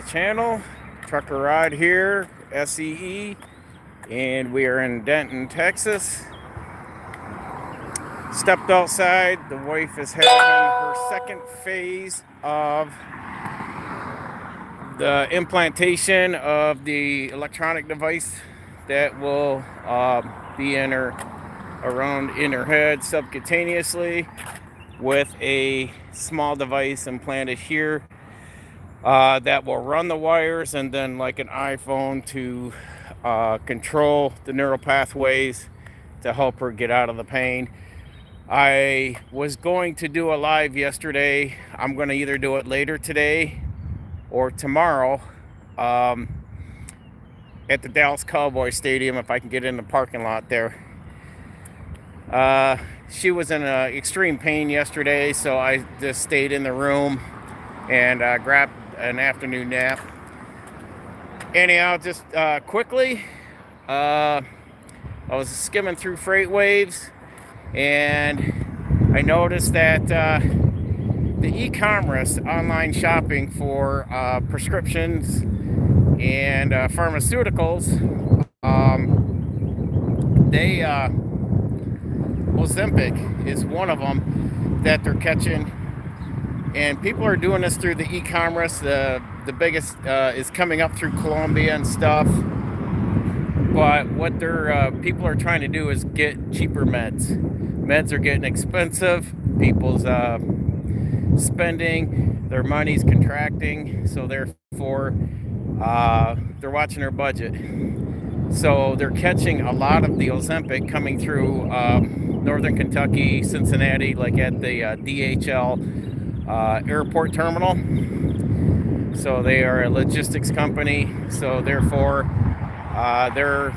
channel. Trucker Rod here, S.E.E. And we are in Denton, Texas. Stepped outside. The wife is having her second phase of the implantation of the electronic device that will be in her head subcutaneously with a small device implanted here that will run the wires and then, like an iPhone, to control the neural pathways to help her get out of the pain. I was going to do a live yesterday. I'm going to either do it later today or tomorrow at the Dallas Cowboys Stadium if I can get in the parking lot there. She was in extreme pain yesterday, so I just stayed in the room and grabbed an afternoon nap. Anyhow, just quickly, I was skimming through Freight Waves, and I noticed that the e-commerce online shopping for prescriptions and pharmaceuticals, Ozempic is one of them that they're catching, and people are doing this through the e-commerce. The biggest is coming up through Colombia and stuff. But what people are trying to do is get cheaper meds. Meds are getting expensive. People's spending, their money's contracting, so therefore they're watching their budget. So they're catching a lot of the Ozempic coming through northern Kentucky, Cincinnati, like at the DHL airport terminal. So they are a logistics company, so therefore they're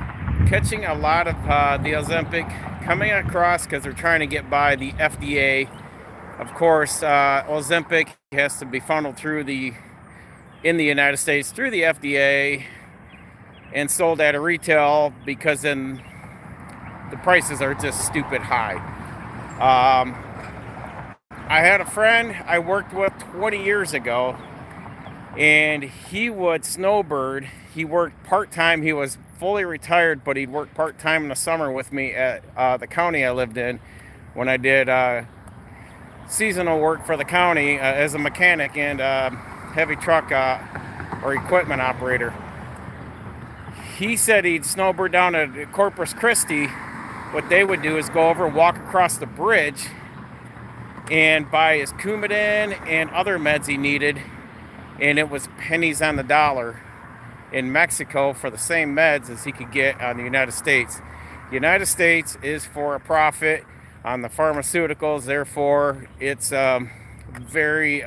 catching a lot of the Ozempic coming across because they're trying to get by the FDA. Of course, Ozempic has to be funneled in the United States through the FDA and sold at a retail, because then the prices are just stupid high. I had a friend I worked with 20 years ago, and he would snowbird. He worked part-time. He was fully retired, but he'd work part-time in the summer with me at the county I lived in when I did seasonal work for the county as a mechanic and heavy truck or equipment operator. He said he'd snowbird down at Corpus Christi. What they would do is go over, walk across the bridge, and buy his Coumadin and other meds he needed, and it was pennies on the dollar in Mexico for the same meds as he could get on the United States. The United States is for a profit on the pharmaceuticals, therefore it's very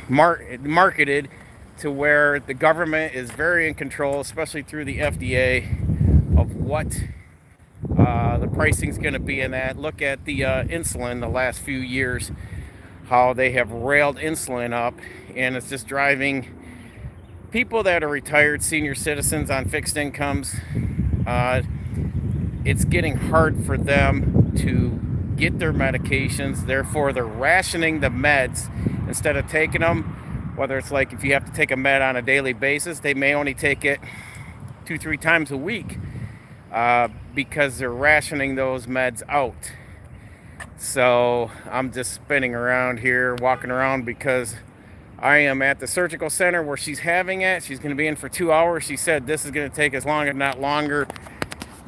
marketed to where the government is very in control, especially through the FDA, of what the pricing is going to be in that. Look at the insulin the last few years, how they have railed insulin up, and it's just driving people that are retired senior citizens on fixed incomes. It's getting hard for them to get their medications, therefore they're rationing the meds instead of taking them. Whether it's like if you have to take a med on a daily basis, they may only take it 2-3 times a week because they're rationing those meds out. So I'm just spinning around here, walking around, because I am at the surgical center where she's having it. She's going to be in for 2 hours. She said this is going to take as long, if not longer,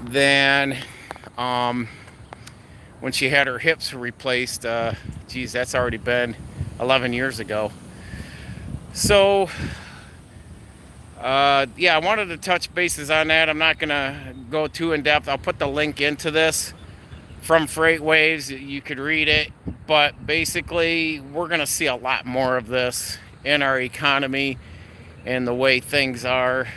than when she had her hips replaced. Geez, that's already been 11 years ago. So, yeah, I wanted to touch bases on that. I'm not going to go too in depth. I'll put the link into this from Freight Waves. You could read it. But basically, we're going to see a lot more of this in our economy and the way things are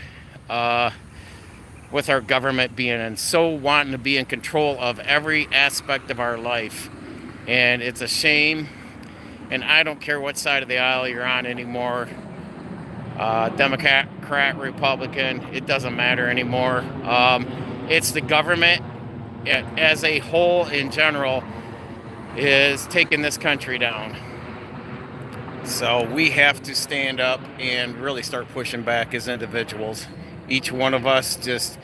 with our government being so wanting to be in control of every aspect of our life. And it's a shame. And I don't care what side of the aisle you're on anymore. Democrat, Republican, it doesn't matter anymore. It's the government as a whole in general is taking this country down. So we have to stand up and really start pushing back as individuals. Each one of us just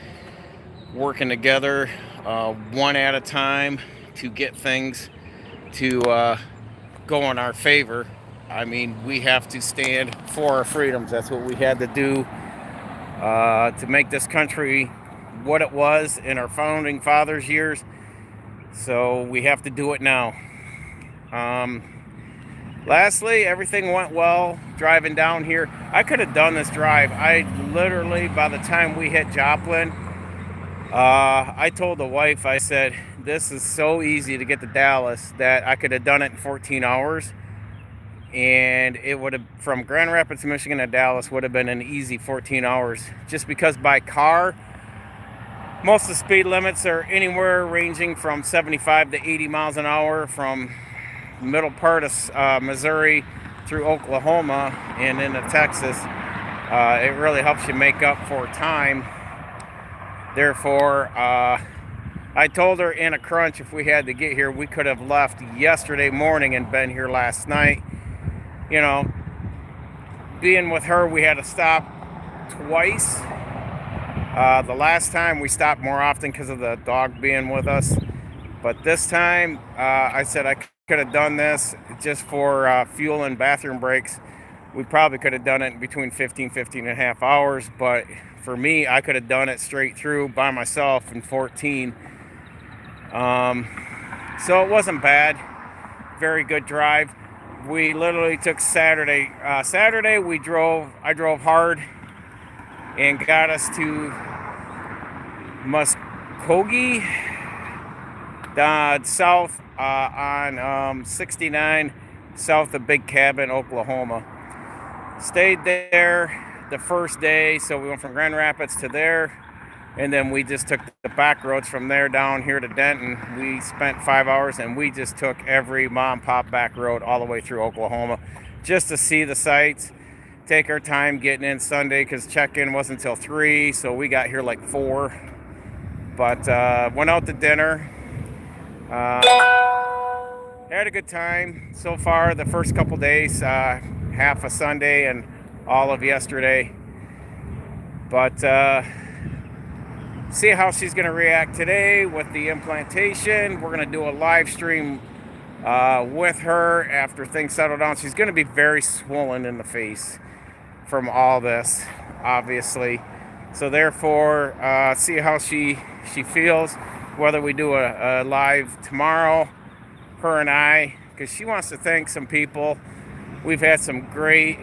working together, one at a time, to get things to go in our favor. I mean, we have to stand for our freedoms. That's what we had to do to make this country what it was in our founding fathers' years. So we have to do it now. Lastly, everything went well driving down here. I could have done this drive. I literally, by the time we hit Joplin, I told the wife, I said, this is so easy to get to Dallas that I could have done it in 14 hours. And it would have, from Grand Rapids, Michigan to Dallas, would have been an easy 14 hours. Just because by car, most of the speed limits are anywhere ranging from 75 to 80 miles an hour from middle part of Missouri through Oklahoma and into Texas. It really helps you make up for time. Therefore, I told her in a crunch, if we had to get here, we could have left yesterday morning and been here last night. You know, being with her, we had to stop twice. The last time we stopped more often because of the dog being with us. But this time, I said I could have done this just for fuel and bathroom breaks. We probably could have done it in between 15 and a half hours. But for me, I could have done it straight through by myself in 14. So it wasn't bad. Very good drive. We literally took Saturday. Saturday I drove hard and got us to Muskogee, south on 69, south of Big Cabin, Oklahoma. Stayed there the first day, so we went from Grand Rapids to there, and then we just took the back roads from there down here to Denton. We spent 5 hours, and we just took every mom and pop back road all the way through Oklahoma just to see the sights. Take our time getting in Sunday because check-in wasn't until 3, so we got here like 4. But went out to dinner. Had a good time so far the first couple days, half of Sunday and all of yesterday. But see how she's going to react today with the implantation. We're going to do a live stream with her after things settle down. She's going to be very swollen in the face from all this, obviously. So therefore, see how she feels, whether we do a live tomorrow, her and I, because she wants to thank some people. We've had some great,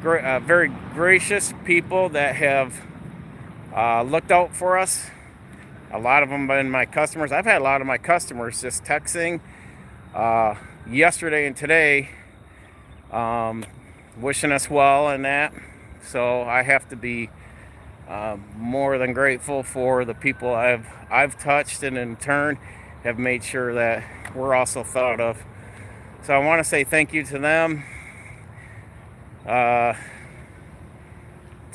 very gracious people that have looked out for us. A lot of them been my customers. I've had a lot of my customers just texting yesterday and today, wishing us well and that. So I have to be more than grateful for the people I've touched, and in turn have made sure that we're also thought of. So I want to say thank you to them, to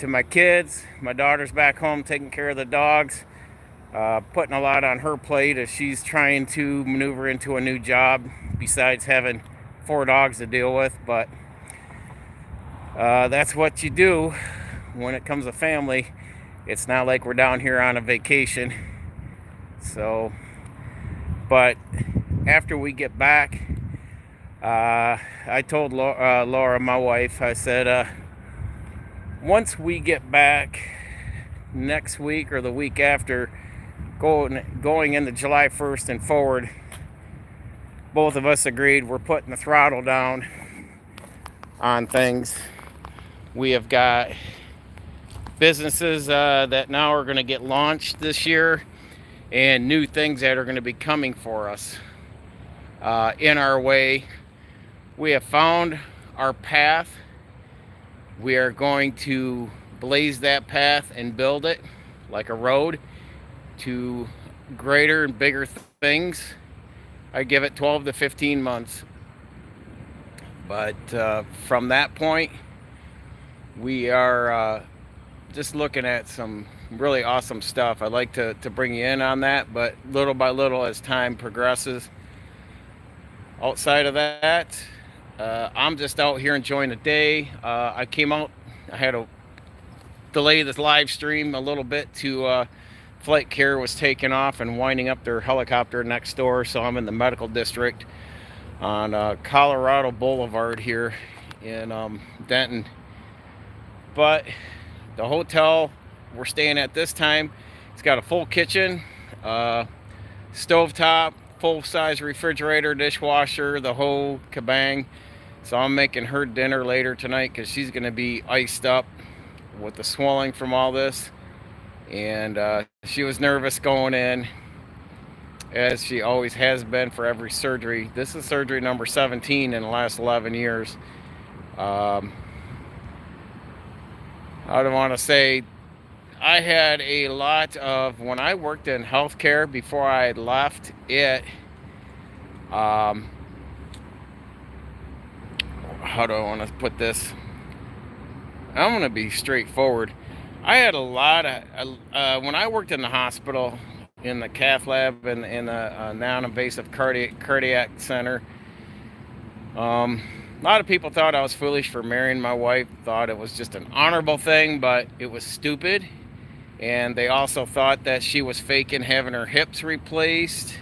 my kids. My daughter's back home taking care of the dogs, putting a lot on her plate as she's trying to maneuver into a new job besides having 4 dogs to deal with. But that's what you do when it comes to family. It's not like we're down here on a vacation. So, but after we get back, I told Laura, my wife, I said, once we get back next week or the week after, going into July 1st and forward, both of us agreed we're putting the throttle down on things. We have got businesses that now are going to get launched this year, and new things that are going to be coming for us in our way. We have found our path. We are going to blaze that path and build it like a road to greater and bigger things. I give it 12 to 15 months. But from that point, we are just looking at some really awesome stuff. I'd like to bring you in on that, but little by little as time progresses. Outside of that, I'm just out here enjoying the day. I came out, I had to delay this live stream a little bit to flight care was taking off and winding up their helicopter next door. So I'm in the medical district on Colorado Boulevard here in Denton. But the hotel we're staying at this time, it's got a full kitchen, stovetop, full-size refrigerator, dishwasher, the whole kabang. So I'm making her dinner later tonight because she's going to be iced up with the swelling from all this. And she was nervous going in, as she always has been for every surgery. This is surgery number 17 in the last 11 years. I don't want to say, I had a lot of, when I worked in healthcare before I had left it, how do I want to put this? I'm going to be straightforward. I had a lot of, when I worked in the hospital, in the cath lab and in the non-invasive cardiac center, a lot of people thought I was foolish for marrying my wife, thought it was just an honorable thing, but it was stupid. And they also thought that she was faking having her hips replaced.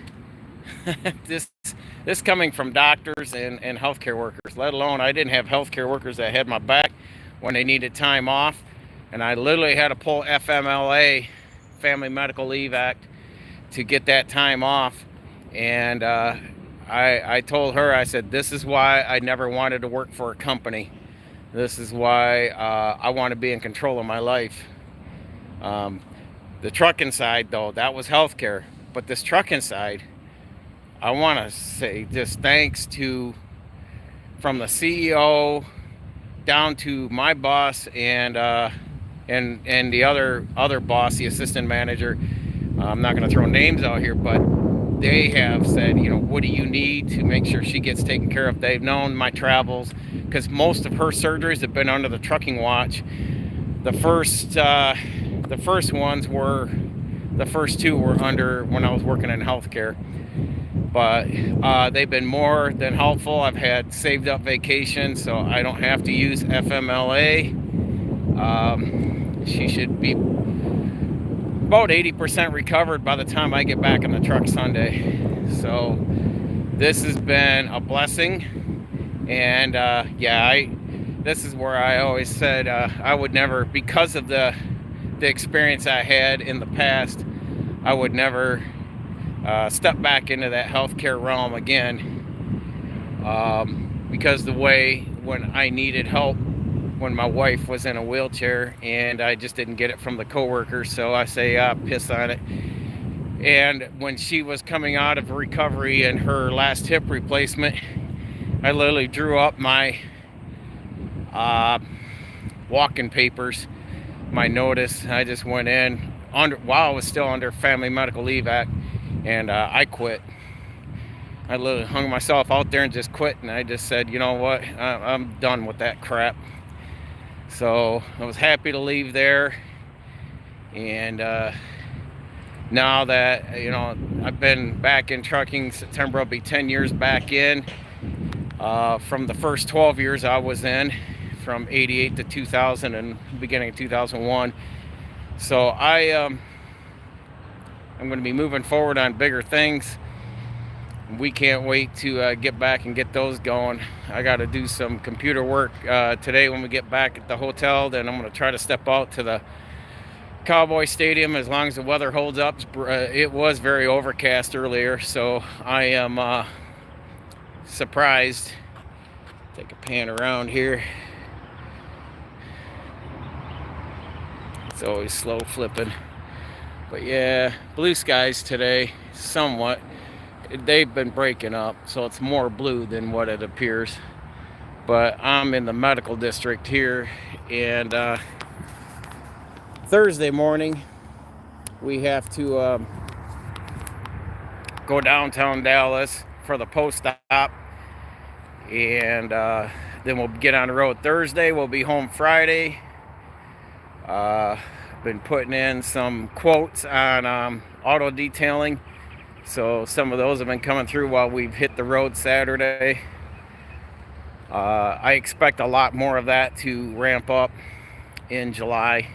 This coming from doctors and healthcare workers, let alone I didn't have healthcare workers that had my back when they needed time off. And I literally had to pull FMLA, Family Medical Leave Act, to get that time off. And I told her, I said, this is why I never wanted to work for a company. This is why I want to be in control of my life. The trucking side, though, that was healthcare. But this trucking side, I want to say just thanks to, from the CEO down to my boss and the other boss, the assistant manager. I'm not going to throw names out here, but they have said, you know, what do you need to make sure she gets taken care of? They've known my travels because most of her surgeries have been under the trucking watch. The first ones were, the first two were under when I was working in healthcare. But they've been more than helpful. I've had saved up vacations, so I don't have to use FMLA. She should be about 80% recovered by the time I get back in the truck Sunday. So this has been a blessing. And this is where I always said I would never, because of the experience I had in the past, I would never step back into that healthcare realm again, because the way when I needed help when my wife was in a wheelchair and I just didn't get it from the coworkers, so I say piss on it. And when she was coming out of recovery and her last hip replacement, I literally drew up my walk-in papers, my notice. I just went in while I was still under Family Medical Leave Act. And I quit. I literally hung myself out there and just quit. And I just said, you know what? I'm done with that crap. So I was happy to leave there. And now that, you know, I've been back in trucking, September will be 10 years back in. From the first 12 years I was in, from 88 to 2000 and beginning of 2001. So I'm going to be moving forward on bigger things. We can't wait to get back and get those going. I got to do some computer work today when we get back at the hotel. Then I'm going to try to step out to the Cowboy Stadium as long as the weather holds up. It was very overcast earlier, so I am surprised. Take a pan around here. It's always slow flipping. But yeah, blue skies today, somewhat. They've been breaking up, so it's more blue than what it appears. But I'm in the medical district here, and Thursday morning we have to go downtown Dallas for the post-op, and then we'll get on the road Thursday. We'll be home Friday. Been putting in some quotes on auto detailing, so some of those have been coming through while we've hit the road Saturday. I expect a lot more of that to ramp up in July.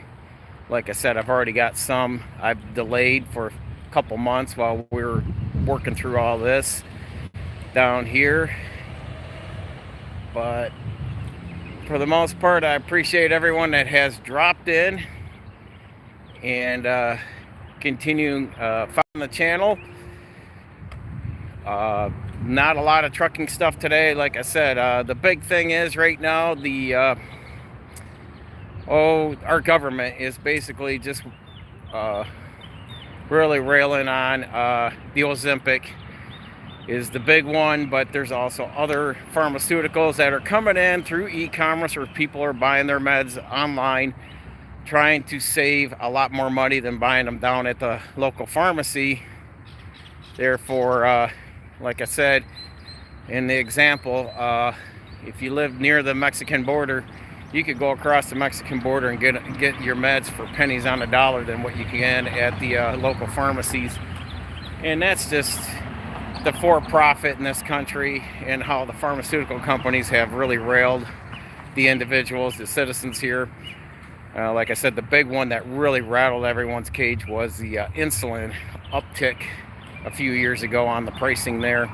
Like I said, I've already got some I've delayed for a couple months while we're working through all this down here. But for the most part, I appreciate everyone that has dropped in and continuing following the channel. Not a lot of trucking stuff today. Like I said, the big thing is right now our government is basically just really railing on the Ozempic is the big one, but there's also other pharmaceuticals that are coming in through e-commerce, where people are buying their meds online, trying to save a lot more money than buying them down at the local pharmacy. Therefore, like I said in the example, if you live near the Mexican border, you could go across the Mexican border and get your meds for pennies on the dollar than what you can at the local pharmacies. And that's just the for-profit in this country, and how the pharmaceutical companies have really railed the individuals, the citizens here. Like I said, the big one that really rattled everyone's cage was the insulin uptick a few years ago on the pricing there.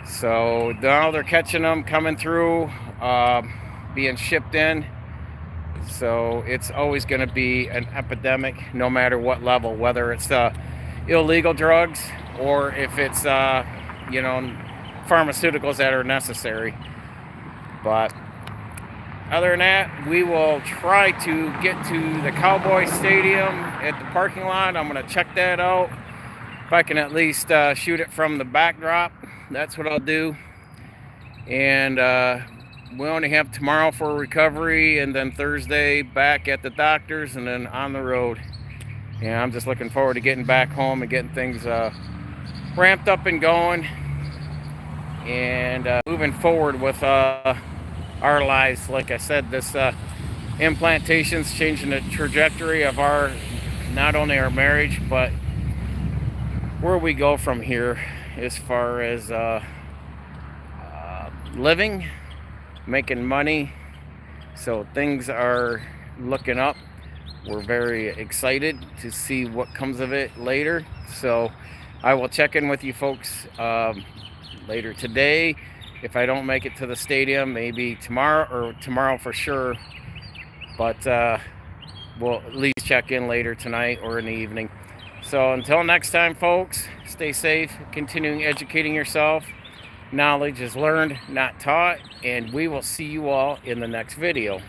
So now they're catching them coming through, being shipped in. So it's always going to be an epidemic, no matter what level, whether it's illegal drugs or if it's pharmaceuticals that are necessary. But other than that, we will try to get to the Cowboy Stadium at the parking lot. I'm going to check that out. If I can at least shoot it from the backdrop, that's what I'll do. And we only have tomorrow for recovery, and then Thursday back at the doctor's, and then on the road. And I'm just looking forward to getting back home and getting things ramped up and going, and moving forward with our lives. Like I said, this implantation's changing the trajectory of not only our marriage, but where we go from here as far as living, making money. So things are looking up. We're very excited to see what comes of it later. So I will check in with you folks later today. If I don't make it to the stadium, maybe tomorrow, or tomorrow for sure. But we'll at least check in later tonight or in the evening. So until next time, folks, stay safe, continuing educating yourself. Knowledge is learned, not taught, and we will see you all in the next video.